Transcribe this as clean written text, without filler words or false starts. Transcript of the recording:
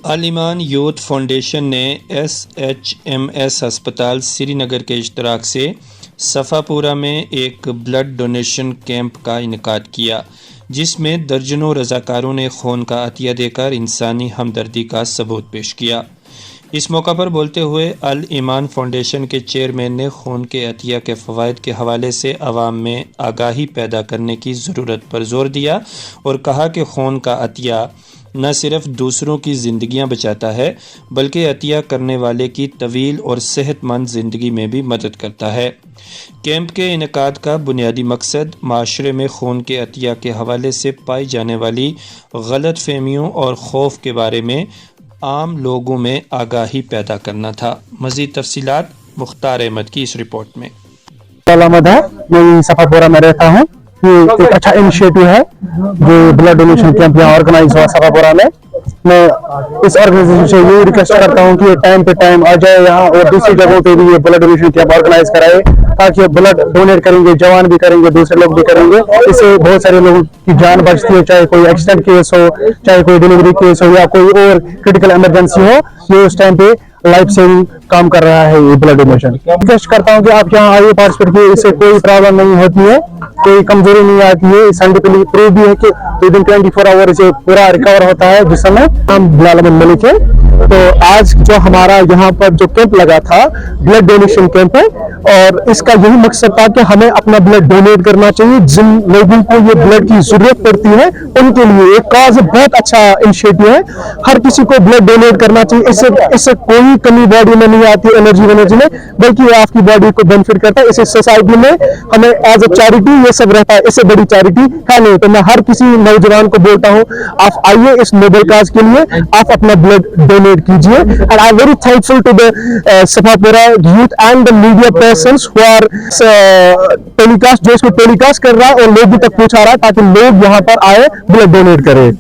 عالمان youth foundation نے SHMS ہسپتال سری نگر کے اشتراک سے صفا پورہ میں ایک بلڈ ڈونیشن کیمپ کا انعقاد کیا، جس میں درجنوں رضاکاروں نے خون کا عطیہ دے کر انسانی ہمدردی کا ثبوت پیش کیا۔ اس موقع پر بولتے ہوئے الایمان فاؤنڈیشن کے چیئرمین نے خون کے عطیہ کے فوائد کے حوالے سے عوام میں آگاہی پیدا کرنے کی ضرورت پر زور دیا اور کہا کہ خون کا عطیہ نہ صرف دوسروں کی زندگیاں بچاتا ہے بلکہ عطیہ کرنے والے کی طویل اور صحت مند زندگی میں بھی مدد کرتا ہے۔ کیمپ کے انعقاد کا بنیادی مقصد معاشرے میں خون کے عطیہ کے حوالے سے پائی جانے والی غلط فہمیوں اور خوف کے بارے میں عام لوگوں میں آگاہی پیدا کرنا تھا۔ مزید تفصیلات مختار احمد کی اس رپورٹ میں۔ علامت ہے، میں صفا پورہ میں رہتا ہوں۔ یہ ایک اچھا انیشیٹو ہے جو بلڈ ڈونیشن کیمپ یہاں آرگنائز ہوا صفا پورہ میں اس آرگنائزیشن سے یہ ریکویسٹ کرتا ہوں کہ ٹائم پہ ٹائم آ جائے یہاں اور دوسری جگہوں پہ بھی یہ بلڈ ڈونیشن کیمپ آرگنائز کرائے، تاکہ بلڈ ڈونیٹ کریں گے، جوان بھی کریں گے، دوسرے لوگ بھی کریں گے۔ اس سے بہت سارے لوگوں کی جان بچتی ہے، چاہے کوئی ایکسیڈنٹ کیس ہو، چاہے کوئی ڈیلیوری کیس ہو یا کوئی اور کریٹیکل ایمرجنسی ہو، یہ اس ٹائم پہ لائف سیونگ کام کر رہا ہے یہ بلڈ ڈونیشن۔ ریکویسٹ کرتا ہوں کہ آپ یہاں آئیے، پارٹیسپیٹ کیجیے، اس سے کوئی پرابلم نہیں ہوتی ہے، کوئی کمزوری نہیں آتی ہے۔ سائنٹیفکلی پروو بھی ہے کہ ودن 24 آور سے پورا ریکور ہوتا ہے جسم میں۔ ہم بلال احمد ملک ہے۔ تو آج جو ہمارا یہاں پر جو کیمپ لگا تھا بلڈ ڈونیشن کیمپ ہے، اور اس کا یہی مقصد تھا کہ ہمیں اپنا بلڈ ڈونیٹ کرنا چاہیے۔ جن لوگوں کو یہ بلڈ کی ضرورت پڑتی ہے ان کے لیے ایک کاز بہت اچھا انیشیٹو ہے۔ ہر کسی کو بلڈ ڈونیٹ کرنا چاہیے، اس سے کوئی کمی باڈی میں نہیں آتی انرجی میں، بلکہ یہ آپ کی باڈی کو بینیفٹ کرتا ہے۔ اس سوسائٹی میں ہمیں ایز اے چیریٹی یہ سب رہتا ہے، اس سے بڑی چیریٹی ہے نہیں۔ تو میں ہر کسی نوجوان کو بولتا ہوں آپ آئیے اس نوبل کاز کے لیے، آپ اپنا بلڈ ڈونیٹ کیجیے۔ And I am very thankful to the Safapora youth and the media persons who are telecast, جو اس کو ٹیلی کاسٹ کر رہا ہے اور لوگوں تک پہنچا رہا ہے تاکہ لوگ یہاں پر آئے بلڈ ڈونیٹ کرے۔